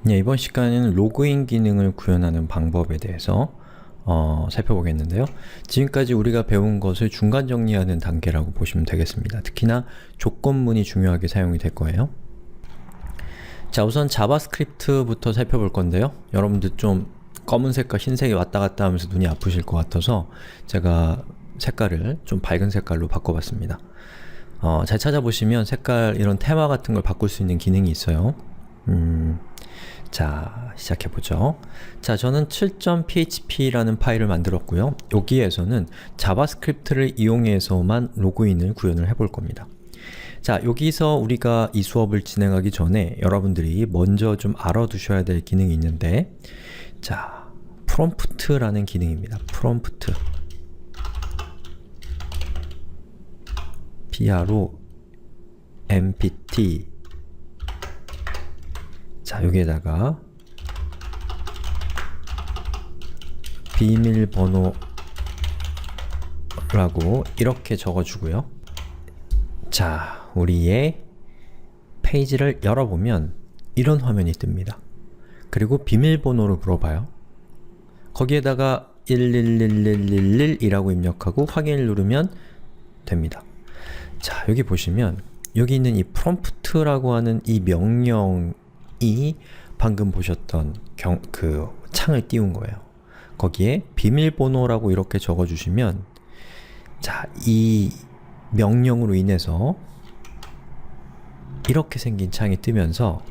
네, 이번 시간에는 로그인 기능을 구현하는 방법에 대해서 살펴보겠는데요. 지금까지 우리가 배운 것을 중간 정리하는 단계라고 보시면 되겠습니다. 특히나 조건문이 중요하게 사용이 될 거예요. 자, 우선 자바스크립트부터 살펴볼 건데요. 여러분들 좀 검은색과 흰색이 왔다 갔다 하면서 눈이 아프실 것 같아서 제가 색깔을 좀 밝은 색깔로 바꿔봤습니다. 잘 찾아보시면 색깔, 이런 테마 같은 걸 바꿀 수 있는 기능이 있어요. 자, 시작해보죠. 자, 저는 7.php라는 파일을 만들었고요. 여기에서는 자바스크립트를 이용해서만 로그인을 구현을 해볼 겁니다. 자, 여기서 우리가 이 수업을 진행하기 전에 여러분들이 먼저 좀 알아두셔야 될 기능이 있는데, 자, 프롬프트라는 기능입니다. 프롬프트. PROMPT. 자, 여기에다가 비밀번호라고 이렇게 적어주고요. 자, 우리의 페이지를 열어보면 이런 화면이 뜹니다. 그리고 비밀번호를 물어봐요. 거기에다가 111111이라고 입력하고 확인을 누르면 됩니다. 자, 여기 보시면 여기 있는 이 프롬프트라고 하는 이 명령이 방금 보셨던 그 창을 띄운 거예요. 거기에 비밀번호라고 이렇게 적어주시면, 자, 이 명령으로 인해서 이렇게 생긴 창이 뜨면서,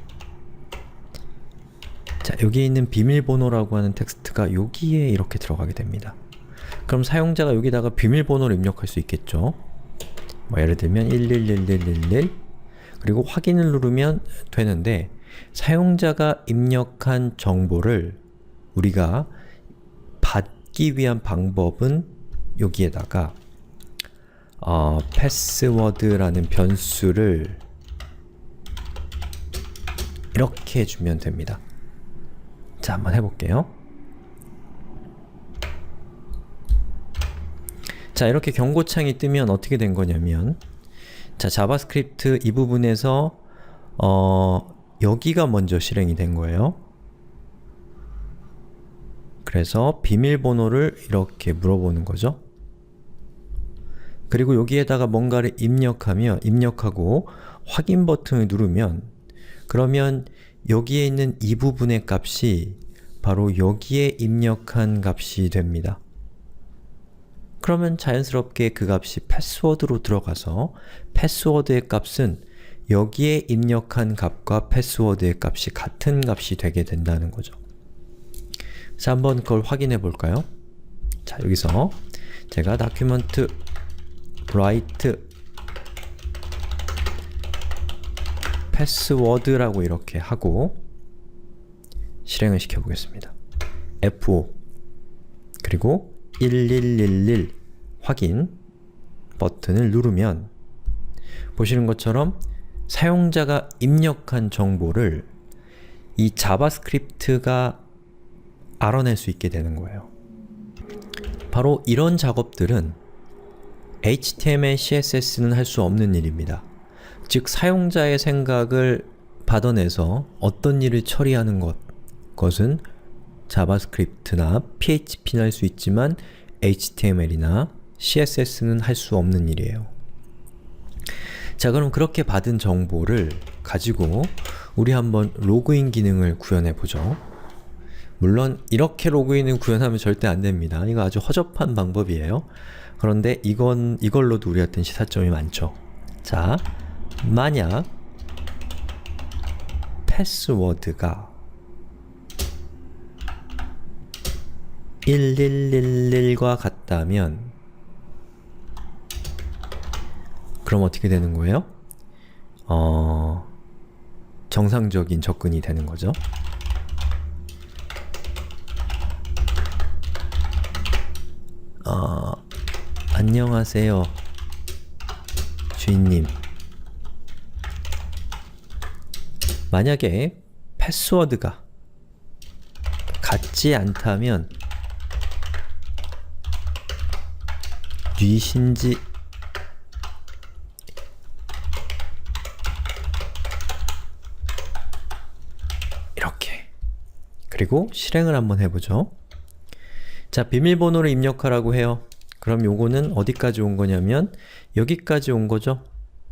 자, 여기에 있는 비밀번호라고 하는 텍스트가 여기에 이렇게 들어가게 됩니다. 그럼 사용자가 여기다가 비밀번호를 입력할 수 있겠죠. 뭐 예를 들면 111111 그리고 확인을 누르면 되는데, 사용자가 입력한 정보를 우리가 받기 위한 방법은 여기에다가 패스워드라는 변수를 이렇게 주면 됩니다. 자, 한번 해볼게요. 자, 이렇게 경고창이 뜨면 어떻게 된 거냐면, 자, 자바스크립트 이 부분에서 여기가 먼저 실행이 된 거예요. 그래서 비밀번호를 이렇게 물어보는 거죠. 그리고 여기에다가 뭔가를 입력하고 확인 버튼을 누르면, 그러면 여기에 있는 이 부분의 값이 바로 여기에 입력한 값이 됩니다. 그러면 자연스럽게 그 값이 패스워드로 들어가서 패스워드의 값은 여기에 입력한 값과 패스워드의 값이 같은 값이 되게 된다는 거죠. 자, 한번 그걸 확인해 볼까요? 자, 여기서 제가 document write 패스워드라고 이렇게 하고 실행을 시켜 보겠습니다. F5 그리고 1111 확인 버튼을 누르면 보시는 것처럼 사용자가 입력한 정보를 이 자바스크립트가 알아낼 수 있게 되는 거예요. 바로 이런 작업들은 HTML, CSS는 할 수 없는 일입니다. 즉, 사용자의 생각을 받아내서 어떤 일을 처리하는 것은 자바스크립트나 PHP는 할 수 있지만 HTML이나 CSS는 할 수 없는 일이에요. 자, 그럼 그렇게 받은 정보를 가지고 우리 한번 로그인 기능을 구현해 보죠. 물론 이렇게 로그인을 구현하면 절대 안 됩니다. 이거 아주 허접한 방법이에요. 그런데 이걸로도 우리한테는 시사점이 많죠. 자, 만약 패스워드가 1111과 같다면 그럼 어떻게 되는 거예요? 정상적인 접근이 되는 거죠. 안녕하세요, 주인님. 만약에 패스워드가 같지 않다면 뉘신지 이렇게 그리고 실행을 한번 해보죠. 자, 비밀번호를 입력하라고 해요. 그럼 요거는 어디까지 온 거냐면 여기까지 온 거죠.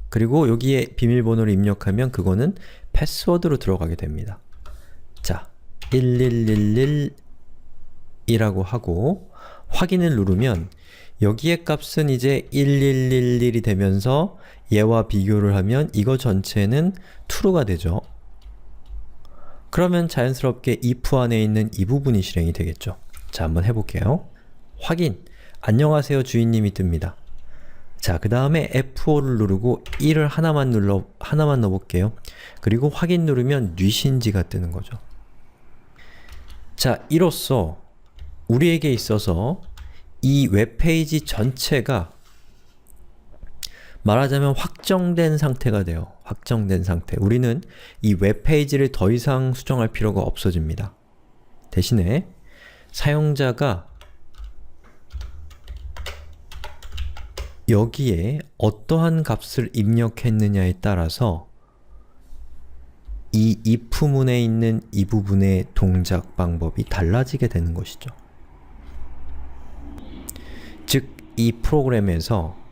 그리고 여기에 비밀번호를 입력하면 그거는 패스워드로 들어가게 됩니다. 자, 1111이라고 하고 확인을 누르면 여기에 값은 이제 1111이 되면서 얘와 비교를 하면 이거 전체는 true가 되죠. 그러면 자연스럽게 if 안에 있는 이 부분이 실행이 되겠죠. 자, 한번 해볼게요. 확인! 안녕하세요 주인님이 뜹니다. 자, 그 다음에 F5를 누르고 1을 하나만 넣어볼게요. 그리고 확인 누르면 뉘신지가 뜨는 거죠. 자, 이로써 우리에게 있어서 이 웹페이지 전체가 말하자면 확정된 상태가 돼요. 확정된 상태. 우리는 이 웹페이지를 더 이상 수정할 필요가 없어집니다. 대신에 사용자가 여기에 어떠한 값을 입력했느냐에 따라서 이 if문에 있는 이 부분의 동작 방법이 달라지게 되는 것이죠. 즉, 이 프로그램에서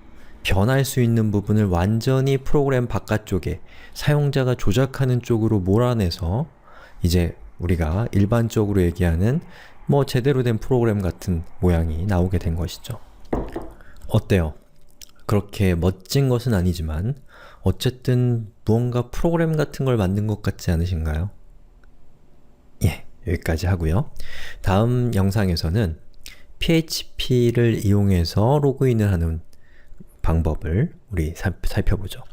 변할 수 있는 부분을 완전히 프로그램 바깥쪽에 사용자가 조작하는 쪽으로 몰아내서 이제 우리가 일반적으로 얘기하는 뭐 제대로 된 프로그램 같은 모양이 나오게 된 것이죠. 어때요? 그렇게 멋진 것은 아니지만 어쨌든 무언가 프로그램 같은 걸 만든 것 같지 않으신가요? 예, 여기까지 하고요. 다음 영상에서는 PHP를 이용해서 로그인을 하는 방법을 우리 살펴보죠.